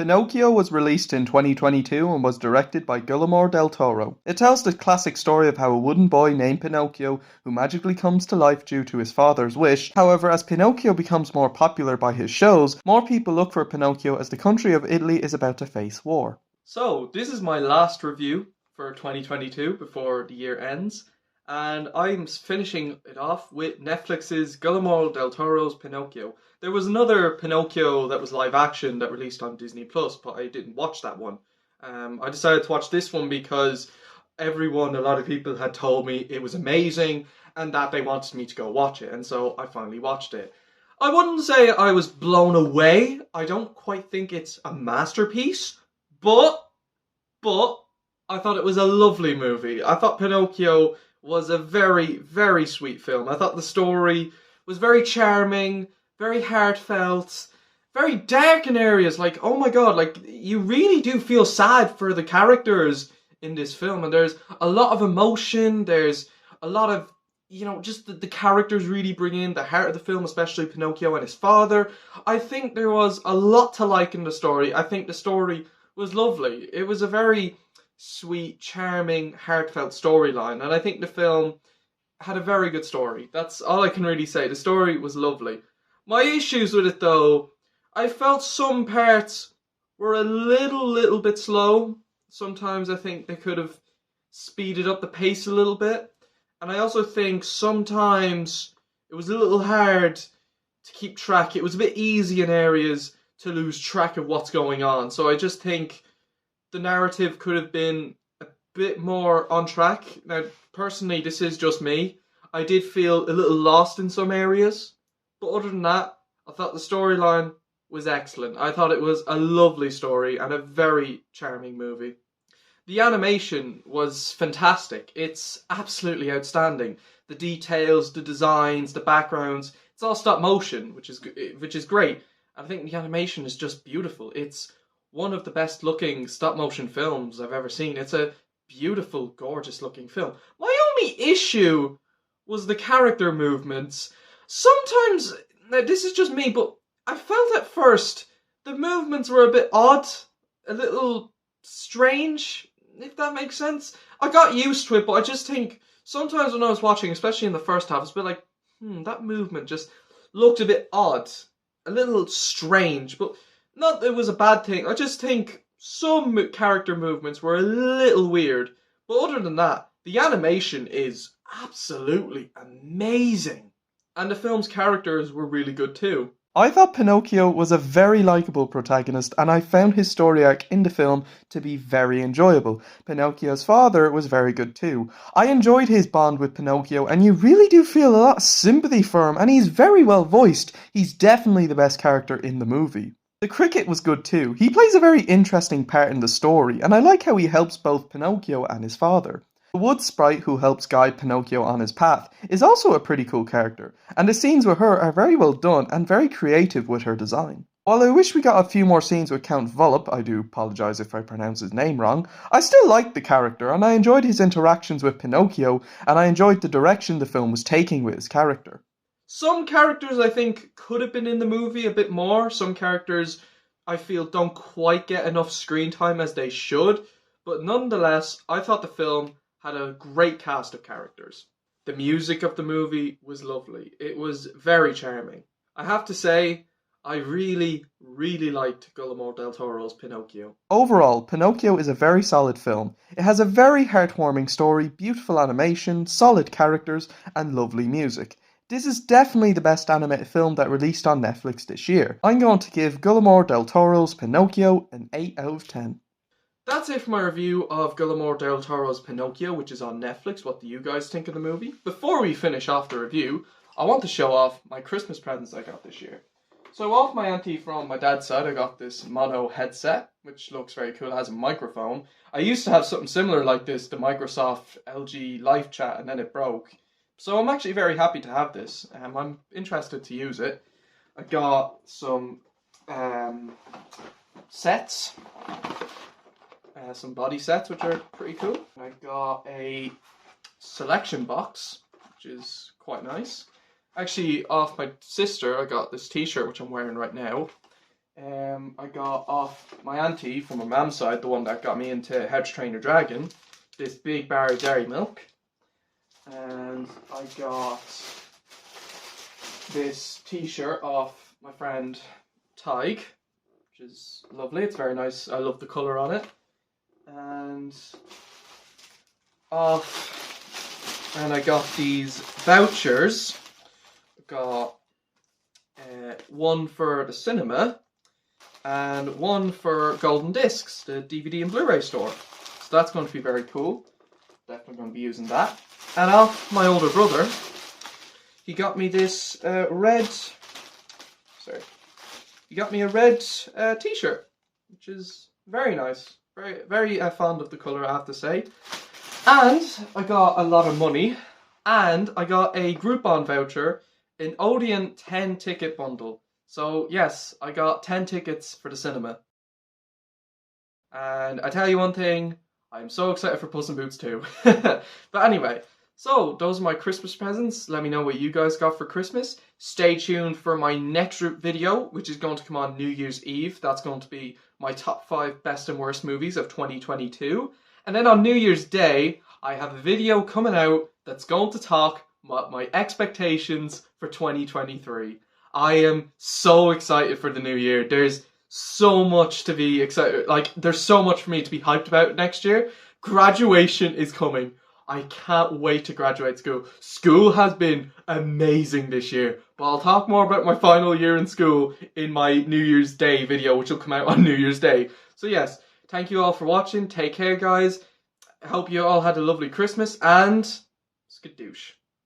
Pinocchio was released in 2022 and was directed by Guillermo del Toro. It tells the classic story of how a wooden boy named Pinocchio, who magically comes to life due to his father's wish. However, as Pinocchio becomes more popular by his shows, more people look for Pinocchio as the country of Italy is about to face war. So, this is my last review for 2022 before the year ends, and I'm finishing it off with Netflix's Guillermo del Toro's Pinocchio. There was another Pinocchio that was live action that released on Disney Plus, but I didn't watch that one. I decided to watch this one because a lot of people had told me it was amazing and that they wanted me to go watch it, and so I finally watched it. I wouldn't say I was blown away. I don't quite think it's a masterpiece, but I thought it was a lovely movie. I thought Pinocchio was a very, very sweet film. I thought the story was very charming, very heartfelt, very dark in areas. Like, oh my god, like, you really do feel sad for the characters in this film. And there's a lot of emotion. There's a lot of, just the characters really bring in the heart of the film, especially Pinocchio and his father. I think there was a lot to like in the story. I think the story was lovely. It was a very sweet, charming, heartfelt storyline, and I think the film had a very good story. That's all I can really say. The story was lovely. My issues with it, though, I felt some parts were a little bit slow. Sometimes I think they could have speeded up the pace a little bit, and I also think sometimes it was a little hard to keep track. It was a bit easy in areas to lose track of what's going on. So I just think the narrative could have been a bit more on track. Now, personally, this is just me. I did feel a little lost in some areas. But other than that, I thought the storyline was excellent. I thought it was a lovely story and a very charming movie. The animation was fantastic. It's absolutely outstanding. The details, the designs, the backgrounds, it's all stop motion, which is great. I think the animation is just beautiful. It's one of the best looking stop motion films I've ever seen. It's a beautiful, gorgeous looking film. My only issue was the character movements. Sometimes, now this is just me, but I felt at first the movements were a bit odd, a little strange, if that makes sense. I got used to it, but I just think sometimes when I was watching, especially in the first half, it's a bit like, that movement just looked a bit odd. A little strange, but not that it was a bad thing. I just think some character movements were a little weird. But other than that, the animation is absolutely amazing. And the film's characters were really good too. I thought Pinocchio was a very likeable protagonist, and I found his story arc in the film to be very enjoyable. Pinocchio's father was very good too. I enjoyed his bond with Pinocchio, and you really do feel a lot of sympathy for him, and he's very well voiced. He's definitely the best character in the movie. The cricket was good too. He plays a very interesting part in the story, and I like how he helps both Pinocchio and his father. The wood sprite who helps guide Pinocchio on his path is also a pretty cool character, and the scenes with her are very well done and very creative with her design. While I wish we got a few more scenes with Count Volop, I do apologise if I pronounce his name wrong, I still liked the character and I enjoyed his interactions with Pinocchio, and I enjoyed the direction the film was taking with his character. Some characters I think could have been in the movie a bit more. Some characters I feel don't quite get enough screen time as they should, but nonetheless, I thought the film had a great cast of characters. The music of the movie was lovely. It was very charming. I have to say, I really liked Guillermo del Toro's Pinocchio. Overall, Pinocchio is a very solid film. It has a very heartwarming story, beautiful animation, solid characters, and lovely music. This is definitely the best animated film that released on Netflix this year. I'm going to give Guillermo del Toro's Pinocchio an 8 out of 10. That's it for my review of Guillermo del Toro's Pinocchio, which is on Netflix. What do you guys think of the movie? Before we finish off the review, I want to show off my Christmas presents I got this year. So off my auntie from my dad's side, I got this mono headset, which looks very cool. It has a microphone. I used to have something similar like this, the Microsoft LG Live Chat, and then it broke. So I'm actually very happy to have this. I'm interested to use it. I got some sets. Some body sets, which are pretty cool. I got a selection box, which is quite nice. Actually, off my sister, I got this t-shirt, which I'm wearing right now. I got off my auntie from my mum's side, the one that got me into How to Train Your Dragon, this big bar of dairy milk. And I got this t-shirt off my friend Tig, which is lovely. It's very nice. I love the colour on it. And I got these vouchers. I got one for the cinema and one for Golden Discs, the DVD and Blu-ray store. So that's going to be very cool. Definitely going to be using that. And off my older brother, he got me this he got me a red t-shirt, which is very nice. Very, very fond of the colour, I have to say. And I got a lot of money, and I got a Groupon voucher, an Odeon 10 ticket bundle. So yes, I got 10 tickets for the cinema. And I tell you one thing, I'm so excited for Puss in Boots 2. But anyway, so those are my Christmas presents. Let me know what you guys got for Christmas. Stay tuned for my next video, which is going to come on New Year's Eve. That's going to be my top 5 best and worst movies of 2022. And then on New Year's Day, I have a video coming out that's going to talk about my expectations for 2023. I am so excited for the new year. There's so much to be excited. Like, there's so much for me to be hyped about next year. Graduation is coming. I can't wait to graduate school. School has been amazing this year. But I'll talk more about my final year in school in my New Year's Day video, which will come out on New Year's Day. So yes, thank you all for watching. Take care, guys. I hope you all had a lovely Christmas, and skadoosh.